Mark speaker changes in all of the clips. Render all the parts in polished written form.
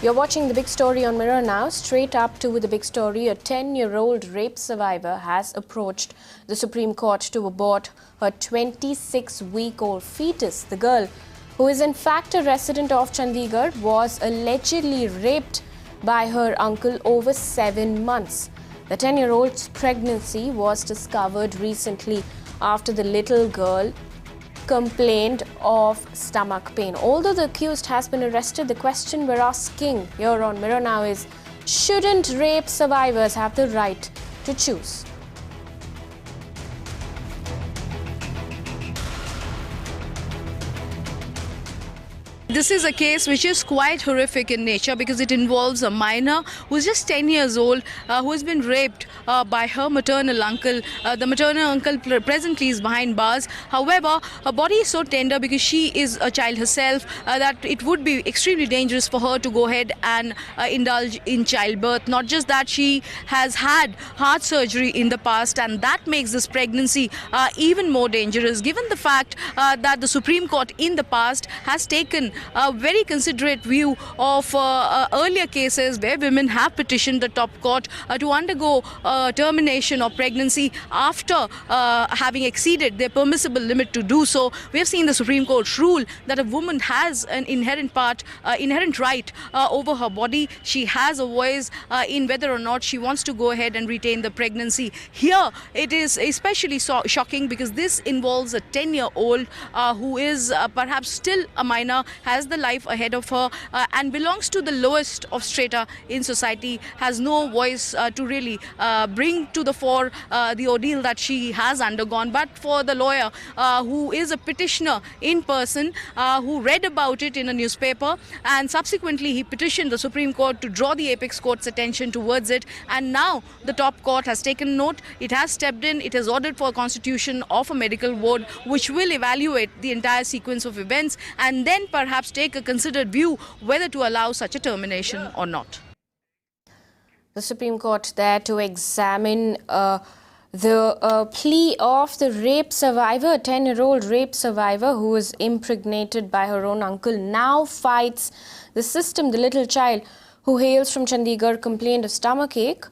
Speaker 1: You're watching The Big Story on Mirror now. Straight up to the big story, a 10-year-old rape survivor has approached the Supreme Court to abort her 26-week-old fetus. The girl, who is in fact a resident of Chandigarh, was allegedly raped by her uncle over 7 months. The 10-year-old's pregnancy was discovered recently after the little girl complained of stomach pain. Although the accused has been arrested, the question we're asking here on Mirror Now is, shouldn't rape survivors have the right to choose?
Speaker 2: This is a case which is quite horrific in nature because it involves a minor who's just 10 years old who has been raped by her maternal uncle. The maternal uncle presently is behind bars. However, her body is so tender because she is a child herself that it would be extremely dangerous for her to go ahead and indulge in childbirth. Not just that, she has had heart surgery in the past, and that makes this pregnancy even more dangerous, given the fact that the Supreme Court in the past has taken a very considerate view of earlier cases where women have petitioned the top court to undergo termination of pregnancy after having exceeded their permissible limit to do so. We have seen the Supreme Court rule that a woman has an inherent right over her body. She has a voice in whether or not she wants to go ahead and retain the pregnancy. Here, it is especially shocking because this involves a 10-year-old who is perhaps still a minor, has the life ahead of her, and belongs to the lowest of strata in society, has no voice to really bring to the fore the ordeal that she has undergone. But for the lawyer who is a petitioner in person, who read about it in a newspaper, and subsequently he petitioned the Supreme Court to draw the apex court's attention towards it, and now the top court has taken note. It has stepped in. It has ordered for a constitution of a medical board which will evaluate the entire sequence of events and then perhaps take a considered view whether to allow such a termination or not.
Speaker 1: The Supreme Court there to examine the plea of the rape survivor, a 10-year-old rape survivor who was impregnated by her own uncle, now fights the system. The little child, who hails from Chandigarh, complained of stomachache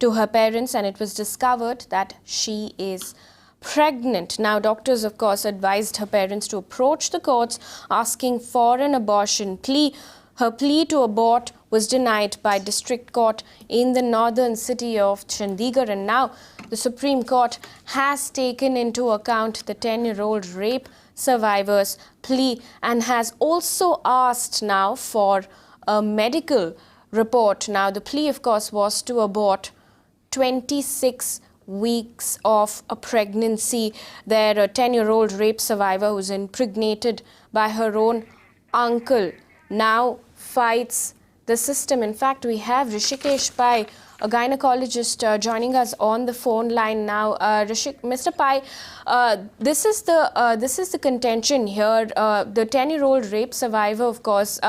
Speaker 1: to her parents, and it was discovered that she is pregnant. Now, doctors, of course, advised her parents to approach the courts asking for an abortion plea. Her plea to abort was denied by District Court in the northern city of Chandigarh, and now the Supreme Court has taken into account the 10-year-old rape survivor's plea and has also asked now for a medical report. Now, the plea, of course, was to abort 26 weeks of a pregnancy. There, a 10-year-old rape survivor who's impregnated by her own uncle now fights the system. In fact, we have Rishikesh Pai, a gynecologist, joining us on the phone line now. Mr. Pai, this is the contention here. The 10-year-old rape survivor, of course,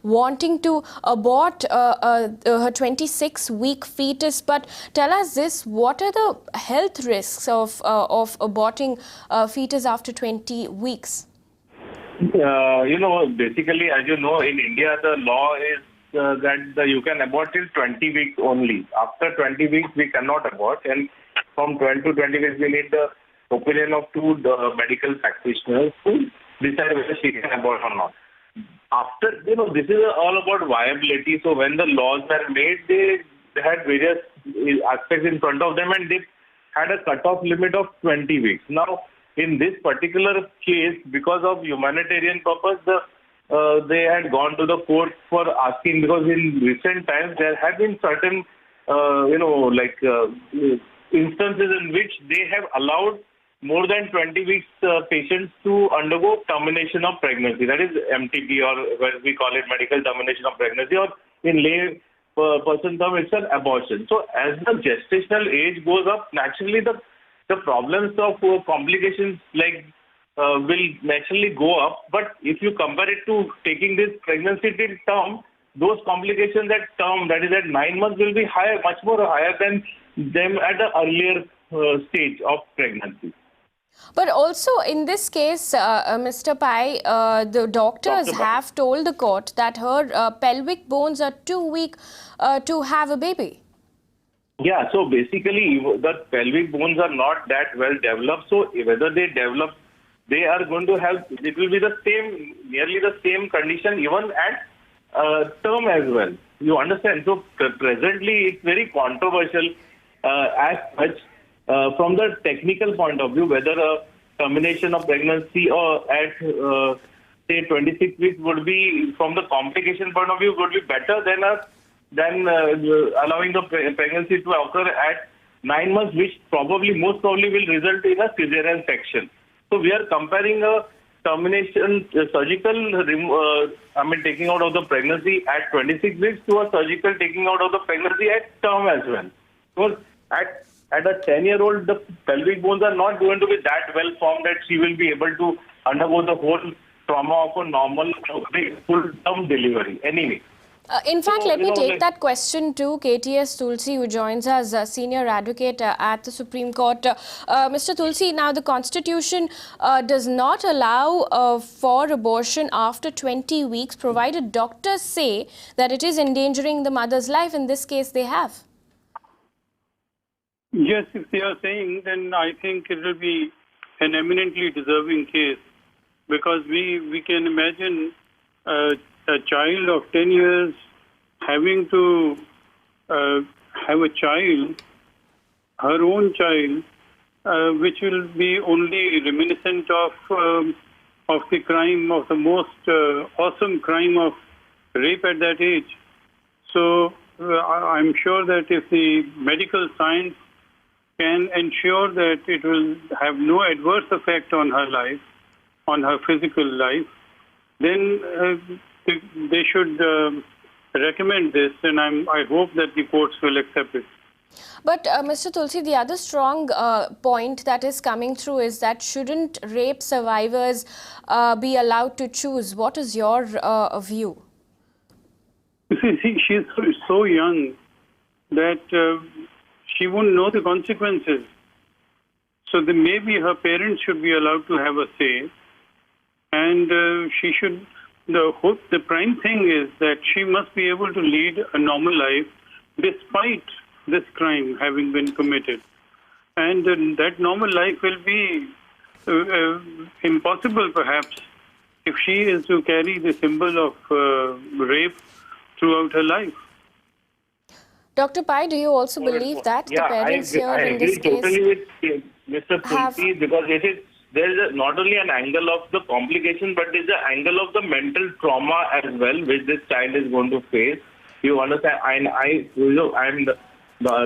Speaker 1: wanting to abort her 26-week fetus. But tell us this: what are the health risks of aborting a fetus after 20 weeks?
Speaker 3: Basically, as you know, in India, the law is that you can abort till 20 weeks only. After 20 weeks, we cannot abort. And from 12 to 20 weeks, we need the opinion of two medical practitioners to decide whether she can abort or not. After, this is all about viability. So when the laws were made, they had various aspects in front of them, and they had a cutoff limit of 20 weeks. Now, in this particular case, because of humanitarian purpose, they had gone to the court for asking, because in recent times there have been certain, instances in which they have allowed more than 20 weeks patients to undergo termination of pregnancy. That is MTP, or what we call it, medical termination of pregnancy, or in lay person term, it's an abortion. So as the gestational age goes up, naturally the problems of complications will naturally go up. But if you compare it to taking this pregnancy till term, those complications at term, that is at 9 months, will be higher, much more higher than them at the earlier stage of pregnancy.
Speaker 1: But also in this case, Mr. Pai, the doctors
Speaker 3: Dr. Pai.
Speaker 1: have told the court that her pelvic bones are too weak to have a baby.
Speaker 3: Yeah, so basically the pelvic bones are not that well developed. So whether they develop, they are going to have, it will be the same, nearly the same condition even at term as well. You understand? So presently it's very controversial as such from the technical point of view, whether a termination of pregnancy or at say 26 weeks would be, from the complication point of view, would be better than allowing the pregnancy to occur at 9 months, which most probably will result in a cesarean section. So we are comparing a termination surgical, taking out of the pregnancy at 26 weeks to a surgical taking out of the pregnancy at term as well. Because at a 10-year-old, the pelvic bones are not going to be that well formed that she will be able to undergo the whole trauma of a normal full-term delivery. Anyway.
Speaker 1: In fact,
Speaker 3: So,
Speaker 1: let me take
Speaker 3: like-
Speaker 1: that question to KTS Tulsi, who joins us, senior advocate at the Supreme Court. Mr. Tulsi, now the Constitution does not allow for abortion after 20 weeks, provided doctors say that it is endangering the mother's life. In this case, they have.
Speaker 4: Yes, if they are saying, then I think it will be an eminently deserving case, because we can imagine a child of 10 years having to have a child, her own child, which will be only reminiscent of the crime, of the most awesome crime of rape at that age. So I'm sure that if the medical science can ensure that it will have no adverse effect on her life, on her physical life, then they should recommend this, and I hope that the courts will accept it.
Speaker 1: But Mr. Tulsi, the other strong point that is coming through is that shouldn't rape survivors be allowed to choose? What is your view?
Speaker 4: You see, she's so young that she won't know the consequences. So maybe her parents should be allowed to have a say, and she should. The prime thing is that she must be able to lead a normal life despite this crime having been committed. And that normal life will be impossible, perhaps, if she is to carry the symbol of rape throughout her life.
Speaker 1: Dr. Pai, do you also believe that the parents here in this case...
Speaker 3: I agree totally with Mr. Tulsi, because there is not only an angle of the complication, but there is an angle of the mental trauma as well, which this child is going to face. You understand? I'm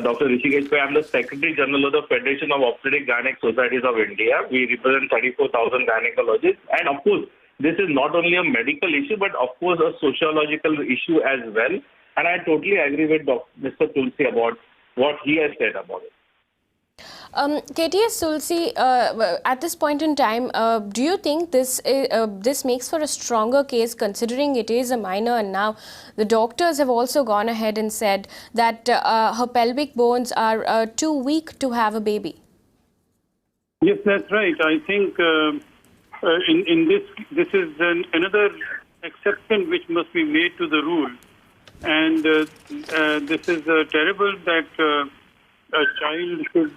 Speaker 3: Dr. Rishikesh Pai. I'm the Secretary General of the Federation of Obstetric Gynec Societies of India. We represent 34,000 gynecologists. And of course, this is not only a medical issue, but of course a sociological issue as well. And I totally agree with Mr. Tulsi about what he has said about it.
Speaker 1: KTS Tulsi, at this point in time, do you think this makes for a stronger case, considering it is a minor, and now the doctors have also gone ahead and said that her pelvic bones are too weak to have a baby?
Speaker 4: Yes, that's right. I think in this is another exception which must be made to the rule. And this is terrible that a child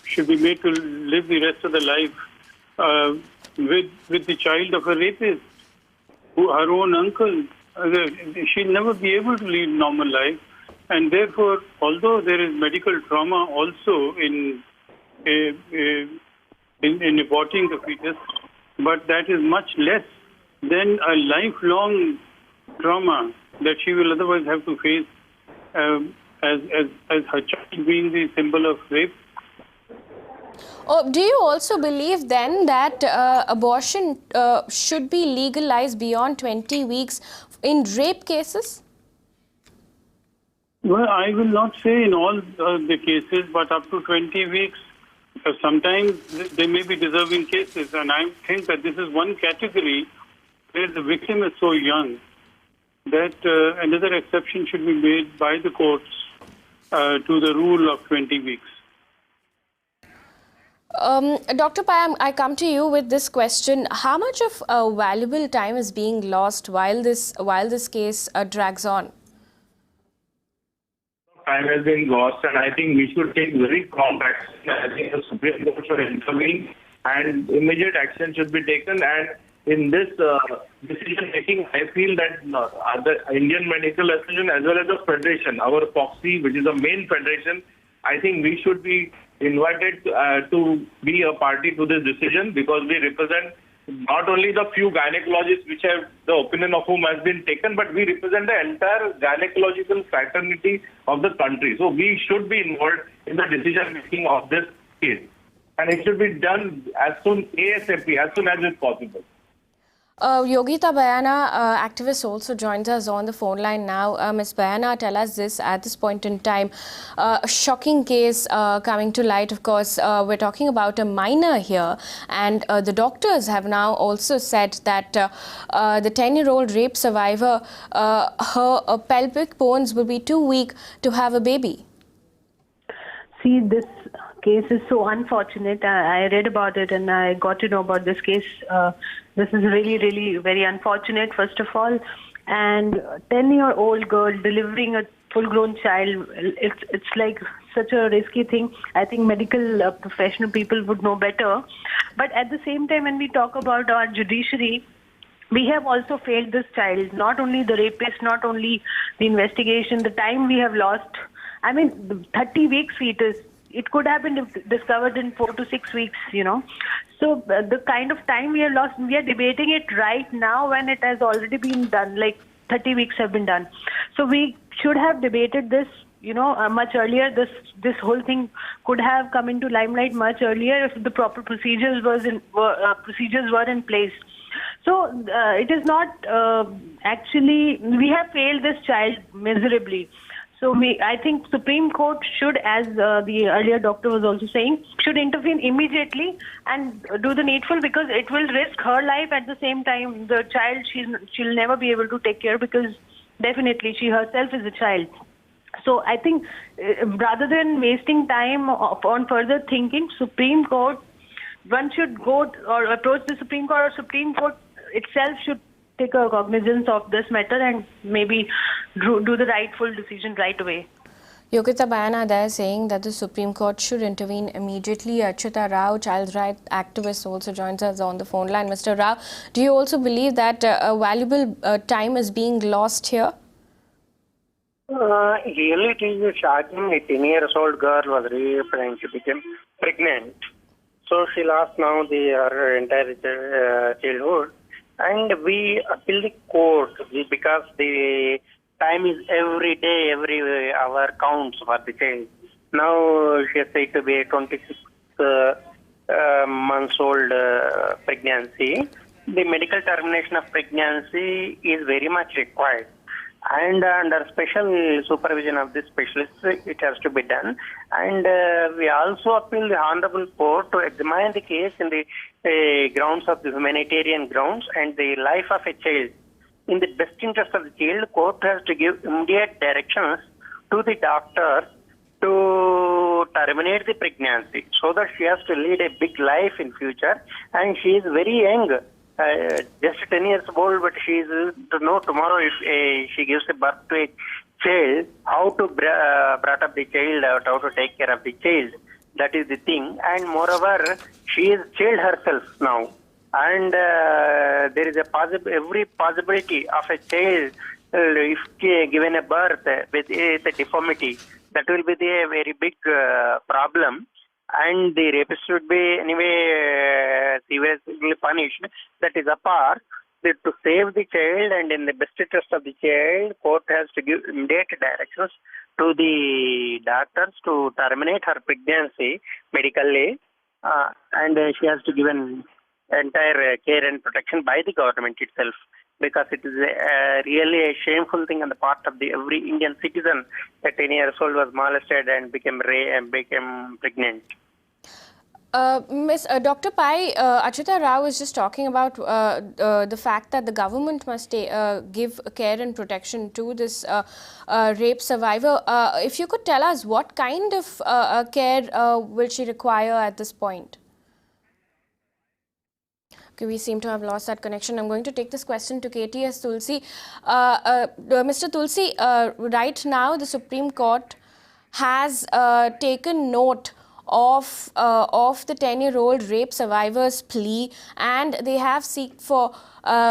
Speaker 4: should be made to live the rest of the life with the child of a rapist, her own uncle. She'll never be able to lead normal life, and therefore, although there is medical trauma also in aborting the fetus, but that is much less than a lifelong trauma that she will otherwise have to face as her child being the symbol of rape.
Speaker 1: Oh, do you also believe then that abortion should be legalized beyond 20 weeks in rape cases?
Speaker 4: Well, I will not say in all the cases, but up to 20 weeks. Sometimes there may be deserving cases, and I think that this is one category where the victim is so young that another exception should be made by the courts to the rule of 20 weeks.
Speaker 1: Dr. Pai, I come to you with this question. How much of valuable time is being lost while this case drags on?
Speaker 3: Time has been lost, and I think we should take very prompt action. I think the Supreme Court should intervene, and immediate action should be taken. And in this decision making, I feel that the Indian Medical Association as well as the Federation, our POXI, which is the main federation, I think we should be invited to be a party to this decision, because we represent not only the few gynecologists which have the opinion of whom has been taken, but we represent the entire gynecological fraternity of the country. So we should be involved in the decision making of this case, and it should be done as soon ASAP, as soon as it's possible.
Speaker 1: Yogita Bayana, activist, also joins us on the phone line now. Ms. Bayana, tell us this at this point in time. A shocking case coming to light, of course. We're talking about a minor here, and the doctors have now also said that the 10-year-old rape survivor, her pelvic bones will be too weak to have a baby.
Speaker 5: See, this case is so unfortunate. I read about it and I got to know about this case. This is really, really very unfortunate, first of all. And a 10-year-old girl delivering a full-grown child, it's like such a risky thing. I think medical professional people would know better. But at the same time, when we talk about our judiciary, we have also failed this child, not only the rapist, not only the investigation, the time we have lost. I mean, 30 weeks fetus, it could have been discovered in 4 to 6 weeks, you know. So the kind of time we have lost, we are debating it right now when it has already been done, like 30 weeks have been done. So we should have debated this, you know, much earlier. This whole thing could have come into limelight much earlier if the proper procedures were in place. So it is not actually, we have failed this child miserably. So I think Supreme Court should, as the earlier doctor was also saying, should intervene immediately and do the needful, because it will risk her life. At the same time, the child, she'll never be able to take care, because definitely she herself is a child. So I think rather than wasting time on further thinking, Supreme Court, one should go or approach the Supreme Court, or Supreme Court itself should take a cognizance of this matter and maybe do the rightful decision right away.
Speaker 1: Yogita Bayana there saying that the Supreme Court should intervene immediately. Achita Rao, child rights activist, also joins us on the phone line. Mr. Rao, do you also believe that valuable time is being lost here?
Speaker 6: Really, it is shocking. A 10-year-old girl was raped and she became pregnant. So she lost now her entire childhood. And we appeal the court because the time is every day, every hour counts for the child. Now she is said to be a 26 months old pregnancy. The medical termination of pregnancy is very much required. And under special supervision of the specialist, it has to be done. And we also appeal the Honorable Court to examine the case in the grounds of the humanitarian grounds and the life of a child. In the best interest of the child, court has to give immediate directions to the doctor to terminate the pregnancy, so that she has to lead a big life in future. And she is very young. Just 10 years old, but she is to know tomorrow if she gives a birth to a child, how to brought up the child out, how to take care of the child. That is the thing. And moreover, she is child herself now. And there is every possibility of a child, if given a birth with a deformity, that will be a very big problem. And the rapist should be anyway severely punished. That is apart. To save the child and in the best interest of the child, court has to give immediate directions to the doctors to terminate her pregnancy medically, and she has to give an entire care and protection by the government itself, because it is really a shameful thing on the part of every Indian citizen that 10 years old was molested and became pregnant.
Speaker 1: Dr. Pai, Achita Rao was just talking about the fact that the government must give care and protection to this rape survivor. If you could tell us what kind of care will she require at this point? Okay, we seem to have lost that connection. I'm going to take this question to KTS Tulsi. Mr. Tulsi, right now the Supreme Court has taken note of the 10-year-old rape survivor's plea, and they have sought for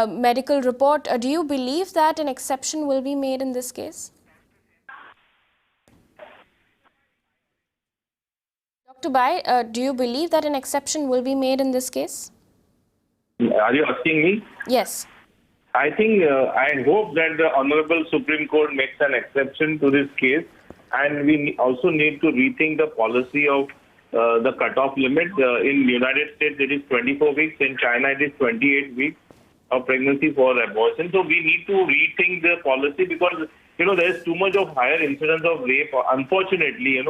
Speaker 1: medical report. Do you believe that an exception will be made in this case? Dr. Bai, do you believe that an exception will be made in this case?
Speaker 3: Are you asking me?
Speaker 1: Yes.
Speaker 3: I think, I hope that the Honorable Supreme Court makes an exception to this case, and we also need to rethink the policy of the cutoff limit. In the United States, it is 24 weeks. In China, it is 28 weeks of pregnancy for abortion. So we need to rethink the policy because, there is too much of higher incidence of rape. Unfortunately,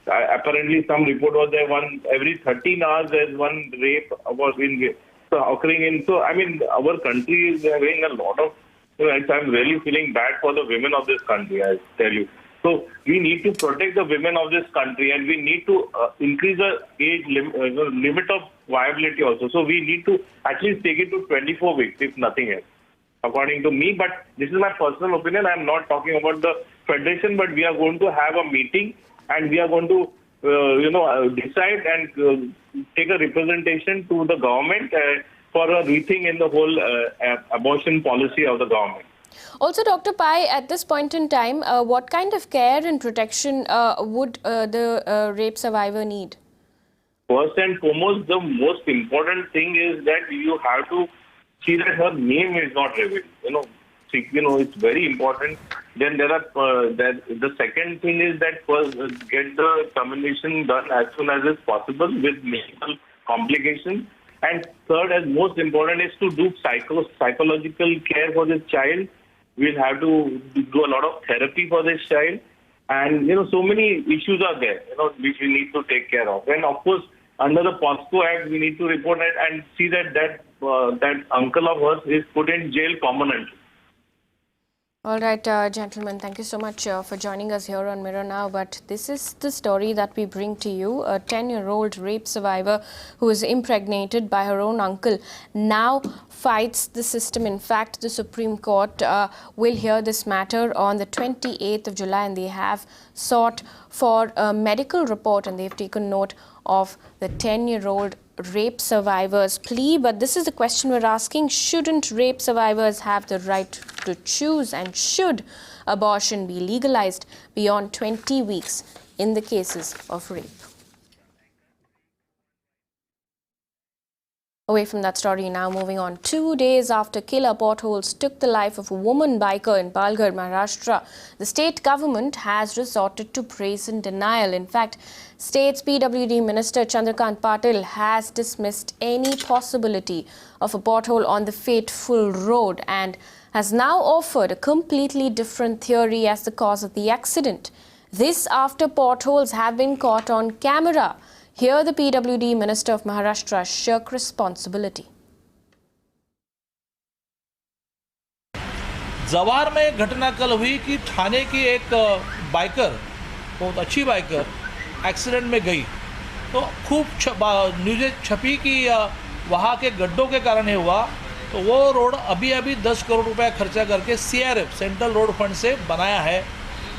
Speaker 3: apparently some report was there every 13 hours there's one rape occurring in. So, our country is having a lot of, I'm really feeling bad for the women of this country, I tell you. So, we need to protect the women of this country, and we need to increase the age limit of viability also. So, we need to at least take it to 24 weeks, if nothing else, according to me. But this is my personal opinion. I'm not talking about the federation, but we are going to have a meeting, and we are going to decide and take a representation to the government for a rethink in the whole abortion policy of the government.
Speaker 1: Also, Dr. Pai, at this point in time, what kind of care and protection would the rape survivor need?
Speaker 3: First and foremost, the most important thing is that you have to see that her name is not revealed. It's very important. Then there are the second thing is that first get the termination done as soon as is possible with medical complications. And third, as most important, is to do psychological care for this child. We'll have to do a lot of therapy for this child. And, so many issues are there, which we need to take care of. And of course, under the POSCO Act, we need to report it and see that uncle of hers is put in jail permanently.
Speaker 1: All right, gentlemen, thank you so much for joining us here on Mirror Now. But this is the story that we bring to you. A 10-year-old rape survivor who was impregnated by her own uncle now fights the system. In fact, the Supreme Court will hear this matter on the 28th of July, and they have sought for a medical report, and they've taken note of the 10-year-old rape survivor's plea. But this is the question we're asking: shouldn't rape survivors have the right to choose, and should abortion be legalized beyond 20 weeks in the cases of rape? Away from that story now, moving on. 2 days after killer potholes took the life of a woman biker in Palghar, Maharashtra, the state government has resorted to brazen denial. In fact, State's PWD Minister Chandrakant Patil has dismissed any possibility of a pothole on the fateful road and has now offered a completely different theory as the cause of the accident. This after potholes have been caught on camera. Here the PWD Minister of Maharashtra shirk responsibility.
Speaker 7: जवार में घटना कल हुई कि ठाणे की एक biker, बहुत अच्छी बाइकर, एक्सीडेंट में गई। तो खूब न्यूज़ें छपी कि वहाँ के गड्ढों के कारण ये हुआ। तो वो रोड अभी 10 करोड़ रुपया खर्चा करके CRF सेंट्रल रोड फंड से बनाया है,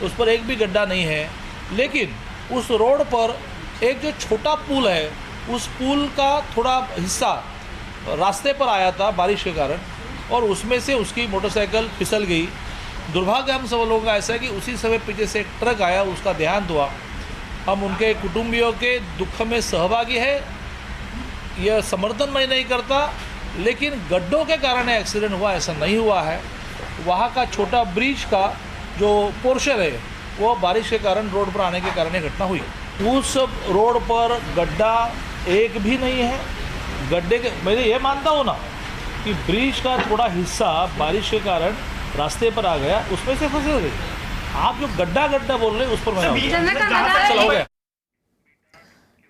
Speaker 7: उस पर एक भी गड्ढा नहीं है। लेकिन उस रोड पर एक जो छोटा पुल है, उस पुल का थोड़ा हिस्सा रास्ते पर आया था बारिश के कारण, और उसमें से उसकी मोटरसाइकिल फिसल गई। दुर्भाग्य हम सब लोगों का ऐसा है कि उसी समय पीछे से एक ट्रक आया, उसका देहांत हुआ। हम उनके कुटुंबियों के दुख में सहभागी है, यह समर्थन मैं नहीं करता, लेकिन गड्ढों के कारण एक्सीडेंट हुआ ऐसा नहीं हुआ है। वहाँ का छोटा ब्रिज का जो पोर्शन है वो बारिश के कारण रोड पर आने के कारण ये घटना हुई। उस रोड पर गड्ढा एक भी नहीं है। गड्ढे के मैं ये मानता हूँ ना कि ब्रिज का थोड़ा हिस्सा बारिश के कारण रास्ते पर आ गया, उसमें से फिसल गई। आप जो गड्ढा बोल रहे हैं उस पर मैं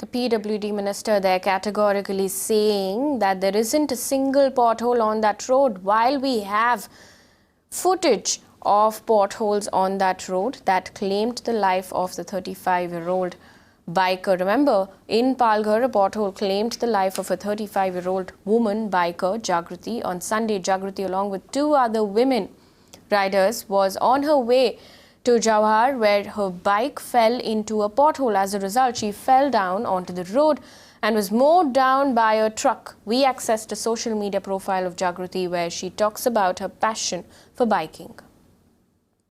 Speaker 1: The PWD minister there categorically saying that there isn't a single pothole on that road, while we have footage of potholes on that road that claimed the life of the 35-year-old biker. Remember, in Palghar, a pothole claimed the life of a 35-year-old woman biker, Jagriti. On Sunday, Jagriti, along with 2 other women riders, was on her way to Jawhar, where her bike fell into a pothole. As a result, she fell down onto the road and was mowed down by a truck. We accessed a social media profile of Jagriti where she talks about her passion for biking.